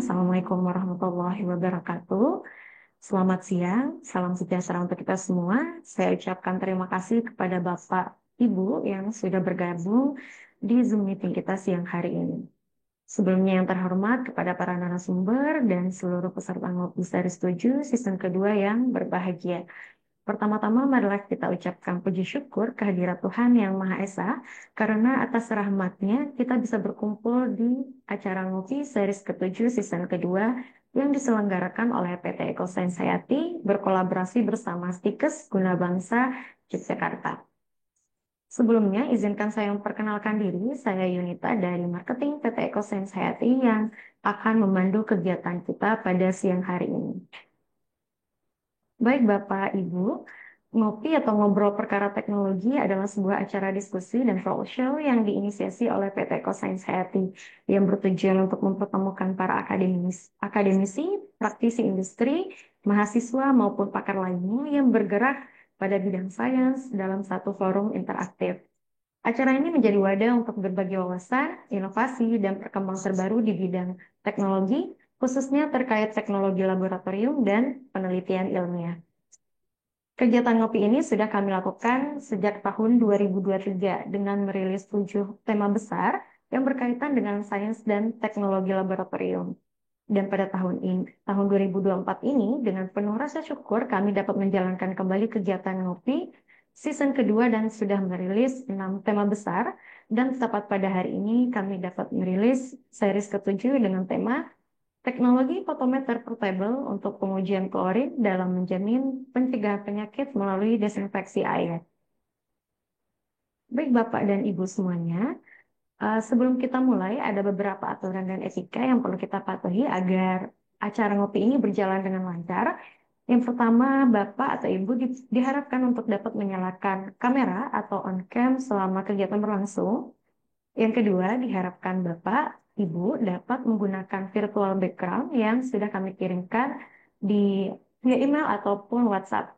Assalamualaikum warahmatullahi wabarakatuh. Selamat siang, salam sejahtera untuk kita semua. Saya ucapkan terima kasih kepada Bapak Ibu yang sudah bergabung di Zoom meeting kita siang hari ini. Sebelumnya yang terhormat kepada para narasumber dan seluruh peserta ngopi seri 7 season kedua yang berbahagia. Pertama-tama marilah kita ucapkan puji syukur kehadirat Tuhan Yang Maha Esa karena atas rahmatnya kita bisa berkumpul di acara ngopi series ke-7 season kedua yang diselenggarakan oleh PT Ekosains Hayati berkolaborasi bersama Stikes Guna Bangsa Yogyakarta. Sebelumnya, izinkan saya memperkenalkan diri. Saya Yunita dari Marketing PT Ekosains Hayati yang akan memandu kegiatan kita pada siang hari ini. Baik Bapak, Ibu, ngopi atau ngobrol perkara teknologi adalah sebuah acara diskusi dan talk show yang diinisiasi oleh PT Ekosains Hayati yang bertujuan untuk mempertemukan para akademisi, praktisi industri, mahasiswa maupun pakar lainnya yang bergerak pada bidang sains dalam satu forum interaktif. Acara ini menjadi wadah untuk berbagi wawasan, inovasi, dan perkembangan terbaru di bidang teknologi, khususnya terkait teknologi laboratorium dan penelitian ilmiah. Kegiatan ngopi ini sudah kami lakukan sejak tahun 2023 dengan merilis 7 tema besar yang berkaitan dengan sains dan teknologi laboratorium. Dan pada tahun 2024 ini, dengan penuh rasa syukur kami dapat menjalankan kembali kegiatan ngopi season kedua dan sudah merilis 6 tema besar. Dan tepat pada hari ini kami dapat merilis series ke-7 dengan tema teknologi fotometer portable untuk pengujian klorin dalam menjamin pencegahan penyakit melalui desinfeksi air. Baik Bapak dan Ibu semuanya, sebelum kita mulai ada beberapa aturan dan etika yang perlu kita patuhi agar acara ngopi ini berjalan dengan lancar. Yang pertama, Bapak atau Ibu diharapkan untuk dapat menyalakan kamera atau on cam selama kegiatan berlangsung. Yang kedua, diharapkan Bapak, Ibu dapat menggunakan virtual background yang sudah kami kirimkan di via email ataupun WhatsApp.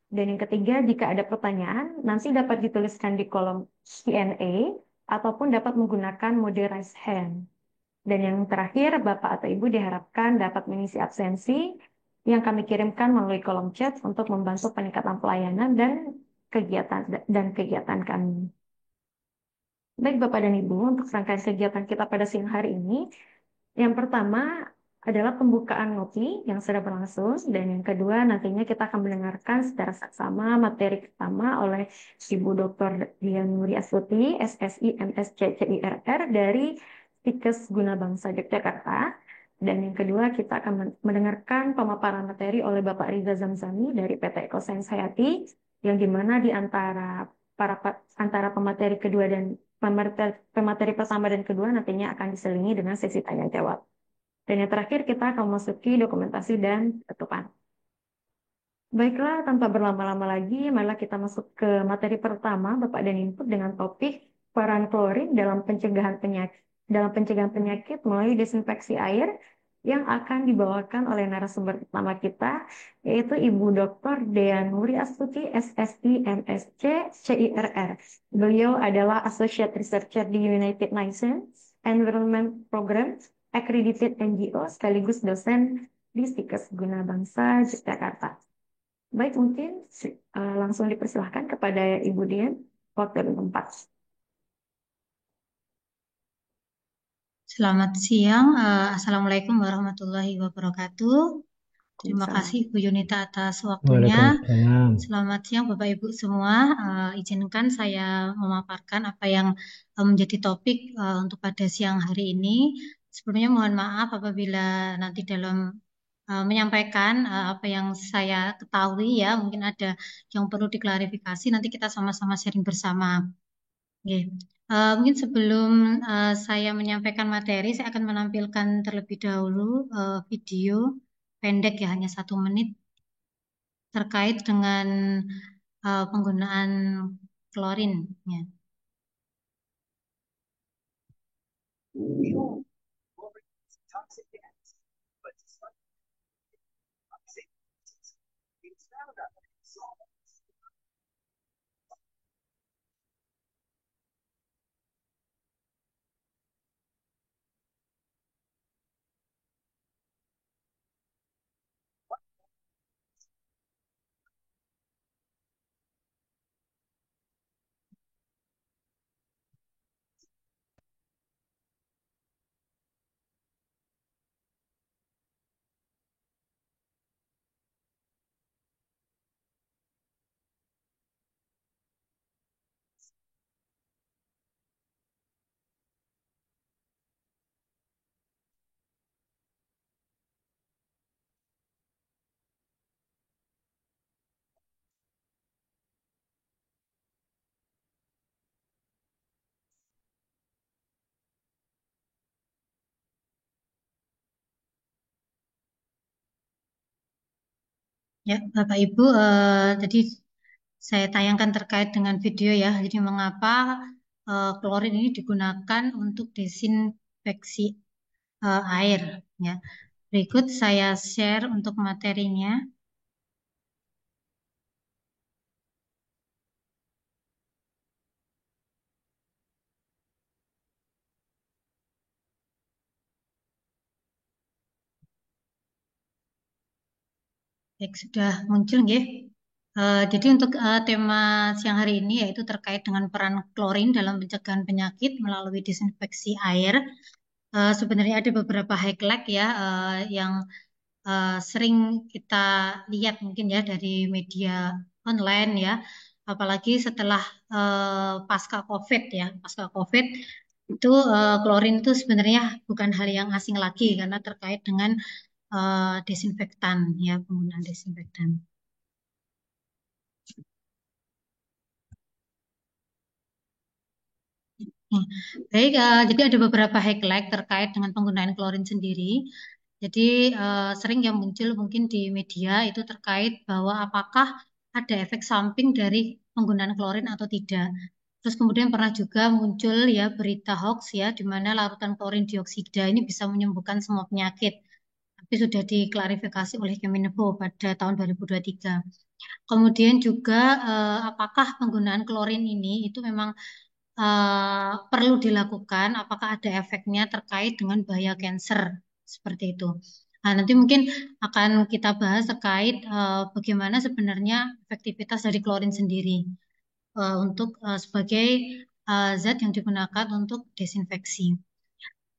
Dan yang ketiga, jika ada pertanyaan, nanti dapat dituliskan di kolom Q&A ataupun dapat menggunakan mode raise hand. Dan yang terakhir, Bapak atau Ibu diharapkan dapat mengisi absensi yang kami kirimkan melalui kolom chat untuk membantu peningkatan pelayanan dan kegiatan kami. Baik Bapak dan Ibu, untuk rangkaian kegiatan kita pada siang hari ini, yang pertama adalah pembukaan ngopi yang sudah berlangsung, dan yang kedua nantinya kita akan mendengarkan secara saksama materi pertama oleh Ibu Dr. Dian Nuri Astuti, SSI MSc CIRR dari Stikes Guna Bangsa Yogyakarta. Dan yang kedua kita akan mendengarkan pemaparan materi oleh Bapak Riza Zamzami dari PT Ekosains Hayati, yang dimana di antara pemateri kedua dan pemateri pertama dan kedua nantinya akan diselingi dengan sesi tanya jawab. Dan yang terakhir kita akan memasuki dokumentasi dan penutupan. Baiklah, tanpa berlama-lama lagi, marilah kita masuk ke materi pertama, Bapak dan Ibu, dengan topik peran klorin dalam pencegahan penyakit melalui desinfeksi air yang akan dibawakan oleh narasumber pertama kita, yaitu Ibu Dr. Dean Nuri Astuti, SSI MSc CIRR. Beliau adalah Associate Researcher di United Nations Environment Program, Accredited NGO, sekaligus dosen di Stikes Guna Bangsa Yogyakarta. Baik, mungkin langsung dipersilahkan kepada Ibu Dian, waktu dan tempat. Selamat siang, Assalamualaikum warahmatullahi wabarakatuh. Terima kasih Bu Yunita atas waktunya. Waalaikumsalam. Selamat siang Bapak Ibu semua. Izinkan saya memaparkan apa yang menjadi topik untuk pada siang hari ini. Sebelumnya mohon maaf apabila nanti dalam menyampaikan apa yang saya ketahui ya, mungkin ada yang perlu diklarifikasi. Nanti kita sama-sama sharing bersama. Oke. Mungkin sebelum saya menyampaikan materi, saya akan menampilkan terlebih dahulu video pendek ya, hanya 1 menit terkait dengan penggunaan klorin. Ya. Ya, Bapak Ibu, tadi saya tayangkan terkait dengan video ya. Jadi mengapa klorin ini digunakan untuk desinfeksi air ya. Berikut saya share untuk materinya. Baik, sudah muncul nggih. Jadi untuk tema siang hari ini yaitu terkait dengan peran klorin dalam pencegahan penyakit melalui desinfeksi air. Sebenarnya ada beberapa highlight ya yang sering kita lihat mungkin ya dari media online ya, apalagi setelah pasca COVID ya, pasca COVID itu klorin itu sebenarnya bukan hal yang asing lagi karena terkait dengan desinfektan ya, penggunaan desinfektan. Hmm. Baik, jadi ada beberapa highlight terkait dengan penggunaan klorin sendiri. Jadi sering yang muncul mungkin di media itu terkait bahwa apakah ada efek samping dari penggunaan klorin atau tidak. Terus kemudian pernah juga muncul ya berita hoax ya di mana larutan klorin dioksida ini bisa menyembuhkan semua penyakit. Tapi sudah diklarifikasi oleh Kemenko pada tahun 2023. Kemudian juga apakah penggunaan klorin ini itu memang perlu dilakukan, apakah ada efeknya terkait dengan bahaya cancer seperti itu. Nah, nanti mungkin akan kita bahas terkait bagaimana sebenarnya efektivitas dari klorin sendiri untuk sebagai zat yang digunakan untuk desinfeksi.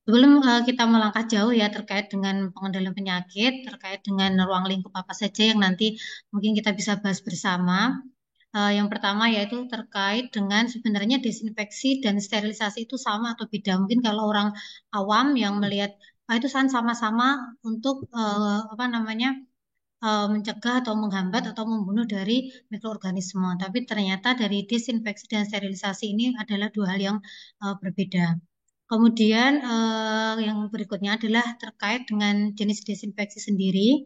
Sebelum kita melangkah jauh ya terkait dengan pengendalian penyakit, terkait dengan ruang lingkup apa saja yang nanti mungkin kita bisa bahas bersama. Yang pertama yaitu terkait dengan sebenarnya desinfeksi dan sterilisasi itu sama atau beda. Mungkin kalau orang awam yang melihat itu kan sama-sama untuk apa namanya mencegah atau menghambat atau membunuh dari mikroorganisme. Tapi ternyata dari desinfeksi dan sterilisasi ini adalah dua hal yang berbeda. Kemudian yang berikutnya adalah terkait dengan jenis desinfeksi sendiri,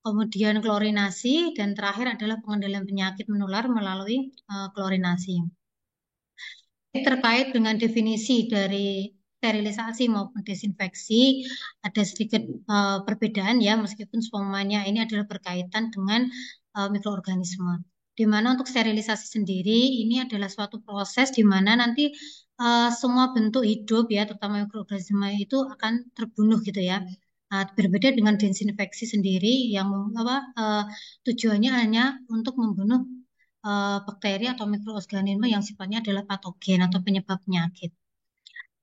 kemudian klorinasi, dan terakhir adalah pengendalian penyakit menular melalui klorinasi. Terkait dengan definisi dari sterilisasi maupun desinfeksi, ada sedikit perbedaan ya, meskipun semuanya ini adalah berkaitan dengan mikroorganisme. Di mana untuk sterilisasi sendiri ini adalah suatu proses di mana nanti semua bentuk hidup ya, terutama mikroorganisme itu akan terbunuh gitu ya. Berbeda dengan desinfeksi sendiri yang apa, tujuannya hanya untuk membunuh bakteri atau mikroorganisme yang sifatnya adalah patogen atau penyebab penyakit.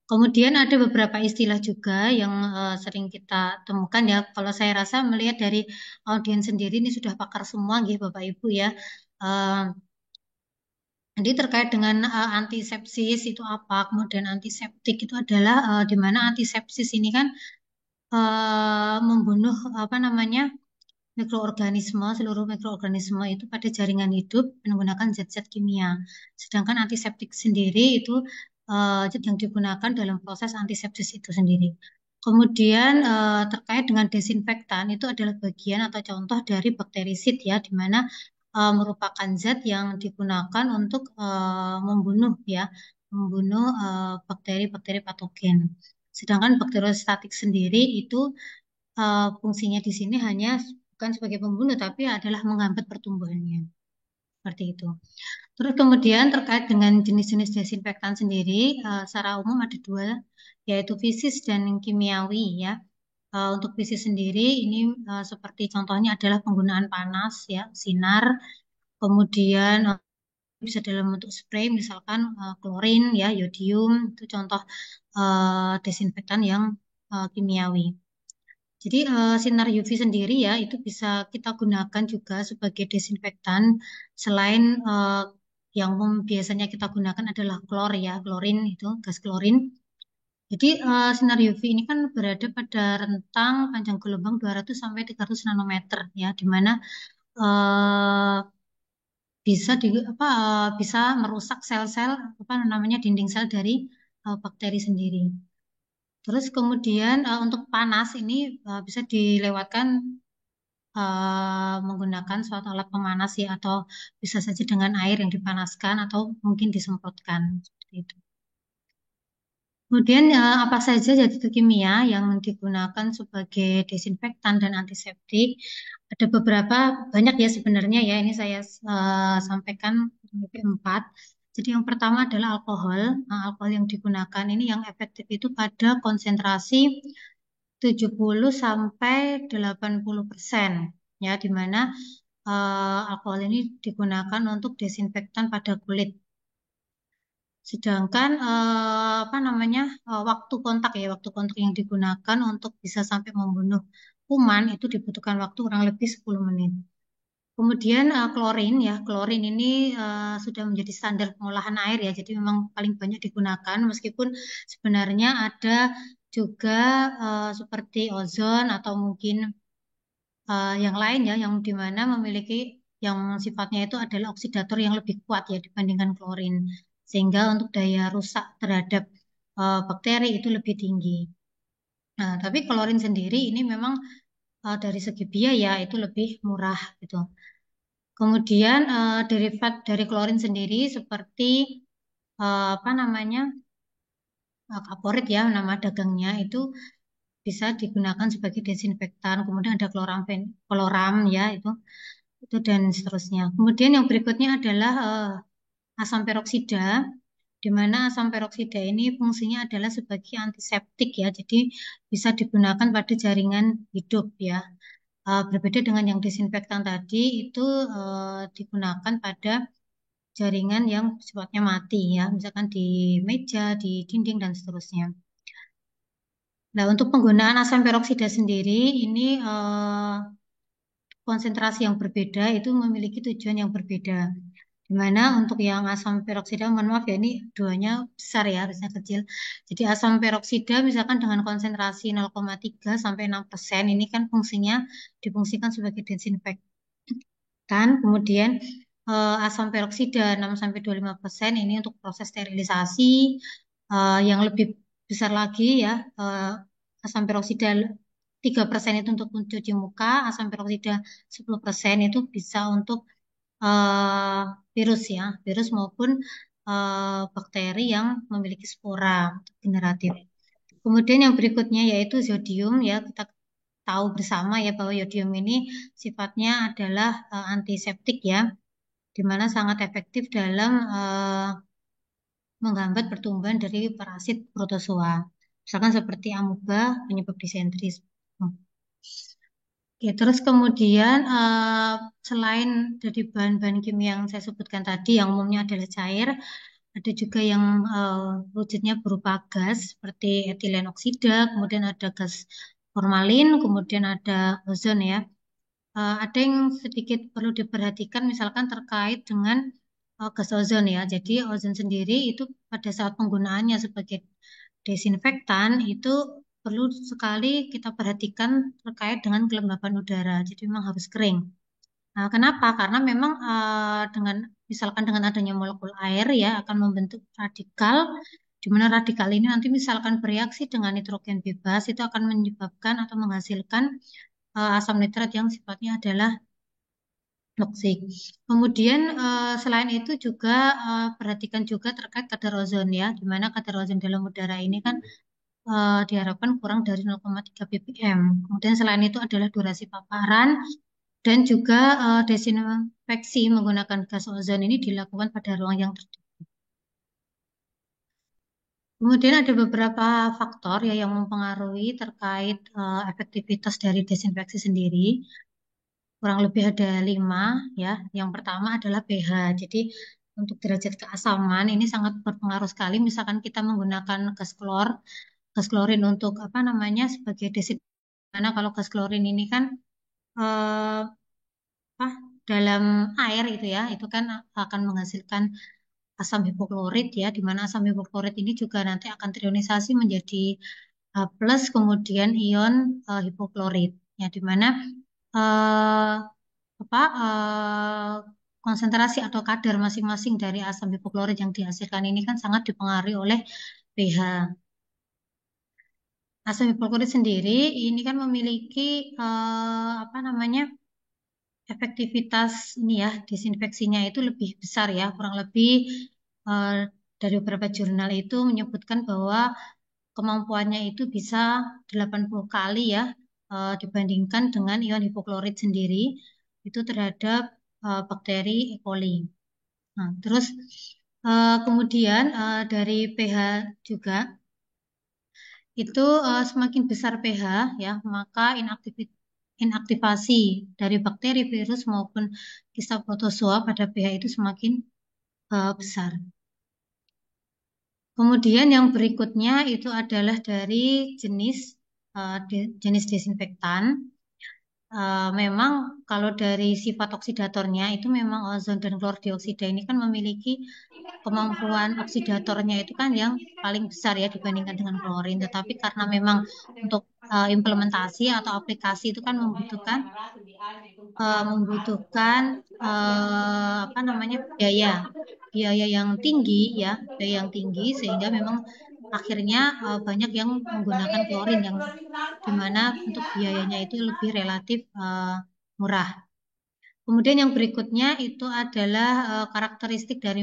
Kemudian ada beberapa istilah juga yang sering kita temukan ya. Kalau saya rasa melihat dari audiens sendiri ini sudah pakar semua gitu Bapak Ibu ya. Uh, jadi terkait dengan antisepsis itu apa, kemudian antiseptik itu adalah di mana antisepsis ini kan membunuh apa namanya mikroorganisme, seluruh mikroorganisme itu pada jaringan hidup menggunakan zat-zat kimia. Sedangkan antiseptik sendiri itu zat yang digunakan dalam proses antisepsis itu sendiri. Kemudian terkait dengan desinfektan itu adalah bagian atau contoh dari bakterisid ya, di mana merupakan zat yang digunakan untuk membunuh ya, membunuh bakteri-bakteri patogen. Sedangkan bakteriostatik sendiri itu fungsinya di sini hanya bukan sebagai pembunuh, tapi adalah menghambat pertumbuhannya. Seperti itu. Terus kemudian terkait dengan jenis-jenis desinfektan sendiri, secara umum ada dua, yaitu fisis dan kimiawi ya. Untuk fisis sendiri ini seperti contohnya adalah penggunaan panas ya, sinar, kemudian bisa dalam bentuk spray, misalkan klorin ya, yodium itu contoh desinfektan yang kimiawi. Jadi sinar UV sendiri ya itu bisa kita gunakan juga sebagai desinfektan selain yang biasanya kita gunakan adalah klor ya, klorin itu gas klorin. Jadi sinar UV ini kan berada pada rentang panjang gelombang 200 sampai 300 nanometer ya, di mana eh, bisa bisa merusak sel-sel apa namanya dinding sel dari bakteri sendiri. Terus kemudian untuk panas ini bisa dilewatkan menggunakan suatu alat pemanas ya, atau bisa saja dengan air yang dipanaskan atau mungkin disemprotkan seperti itu. Kemudian apa saja zat kimia yang digunakan sebagai desinfektan dan antiseptik? Ada beberapa, banyak ya sebenarnya ya. Ini saya sampaikan lebih empat. Jadi yang pertama adalah alkohol. Nah, alkohol yang digunakan ini yang efektif itu pada konsentrasi 70 sampai 80%, ya, di mana alkohol ini digunakan untuk desinfektan pada kulit. Sedangkan apa namanya, waktu kontak yang digunakan untuk bisa sampai membunuh kuman itu dibutuhkan waktu kurang lebih 10 menit. Kemudian klorin ya, klorin ini sudah menjadi standar pengolahan air ya, jadi memang paling banyak digunakan meskipun sebenarnya ada juga seperti ozon atau mungkin yang lain ya, yang dimana memiliki yang sifatnya itu adalah oksidator yang lebih kuat ya dibandingkan klorin, sehingga untuk daya rusak terhadap bakteri itu lebih tinggi. Nah, tapi klorin sendiri ini memang dari segi biaya itu lebih murah gitu. Kemudian derivat dari klorin sendiri seperti apa namanya, kaporit ya nama dagangnya itu bisa digunakan sebagai desinfektan. Kemudian ada kloram ya itu dan seterusnya. Kemudian yang berikutnya adalah asam peroksida, di mana asam peroksida ini fungsinya adalah sebagai antiseptik ya, jadi bisa digunakan pada jaringan hidup ya. Berbeda dengan yang desinfektan tadi itu digunakan pada jaringan yang sifatnya mati ya, misalkan di meja, di dinding dan seterusnya. Nah, untuk penggunaan asam peroksida sendiri ini konsentrasi yang berbeda itu memiliki tujuan yang berbeda. Di mana untuk yang asam peroksida, mohon maaf ya, ini duanya besar ya, harusnya kecil. Jadi asam peroksida misalkan dengan konsentrasi 0,3 sampai 6% ini kan fungsinya difungsikan sebagai desinfektan. Kemudian asam peroksida 6 sampai 25% ini untuk proses sterilisasi. Yang lebih besar lagi ya, asam peroksida 3% itu untuk mencuci muka, asam peroksida 10% itu bisa untuk eh, virus ya, virus maupun bakteri yang memiliki spora generatif. Kemudian yang berikutnya yaitu zodium ya, kita tahu bersama ya bahwa yodium ini sifatnya adalah antiseptik ya, di mana sangat efektif dalam menghambat pertumbuhan dari parasit protozoa. Misalkan seperti amuba penyebab disentri. Oke, terus kemudian selain dari bahan-bahan kimia yang saya sebutkan tadi, yang umumnya adalah cair, ada juga yang wujudnya berupa gas seperti etilen oksida, kemudian ada gas formalin, kemudian ada ozon ya. Ada yang sedikit perlu diperhatikan misalkan terkait dengan gas ozon ya. Jadi ozon sendiri itu pada saat penggunaannya sebagai desinfektan itu perlu sekali kita perhatikan terkait dengan kelembapan udara. Jadi memang harus kering. Nah, kenapa? Karena memang dengan misalkan dengan adanya molekul air ya akan membentuk radikal, di mana radikal ini nanti misalkan bereaksi dengan nitrogen bebas itu akan menyebabkan atau menghasilkan asam nitrat yang sifatnya adalah toksik. Kemudian selain itu juga perhatikan juga terkait kadar ozon ya, di mana kadar ozon dalam udara ini kan diharapkan kurang dari 0,3 ppm. Kemudian selain itu adalah durasi paparan dan juga desinfeksi menggunakan gas ozon ini dilakukan pada ruang yang tertutup. Kemudian ada beberapa faktor ya yang mempengaruhi terkait efektivitas dari desinfeksi sendiri. Kurang lebih ada 5 ya. Yang pertama adalah pH. Jadi untuk derajat keasaman ini sangat berpengaruh sekali. Misalkan kita menggunakan gas klorin untuk apa namanya sebagai desinfektan. Karena kalau gas klorin ini kan eh, apa, dalam air itu ya, itu kan akan menghasilkan asam hipoklorit ya, di mana asam hipoklorit ini juga nanti akan terionisasi menjadi plus kemudian ion hipoklorit ya, di mana eh, apa konsentrasi atau kadar masing-masing dari asam hipoklorit yang dihasilkan ini kan sangat dipengaruhi oleh pH. Asam hipoklorit sendiri ini kan memiliki apa namanya efektivitas ini ya disinfeksinya itu lebih besar ya, kurang lebih eh, dari beberapa jurnal itu menyebutkan bahwa kemampuannya itu bisa 80 kali ya dibandingkan dengan ion hipoklorit sendiri itu terhadap bakteri E. coli. Nah, terus kemudian dari pH juga itu semakin besar pH ya, maka inaktivasi dari bakteri, virus maupun kisah protozoa pada pH itu semakin besar. Kemudian yang berikutnya itu adalah dari jenis desinfektan. Memang kalau dari sifat oksidatornya itu memang ozon dan klor dioksida ini kan memiliki kemampuan oksidatornya itu kan yang paling besar ya dibandingkan dengan klorin. Tetapi karena memang untuk implementasi atau aplikasi itu kan membutuhkan apa namanya biaya yang tinggi ya, biaya yang tinggi sehingga memang akhirnya banyak yang menggunakan klorin yang dimana untuk biayanya itu lebih relatif murah. Kemudian yang berikutnya itu adalah karakteristik dari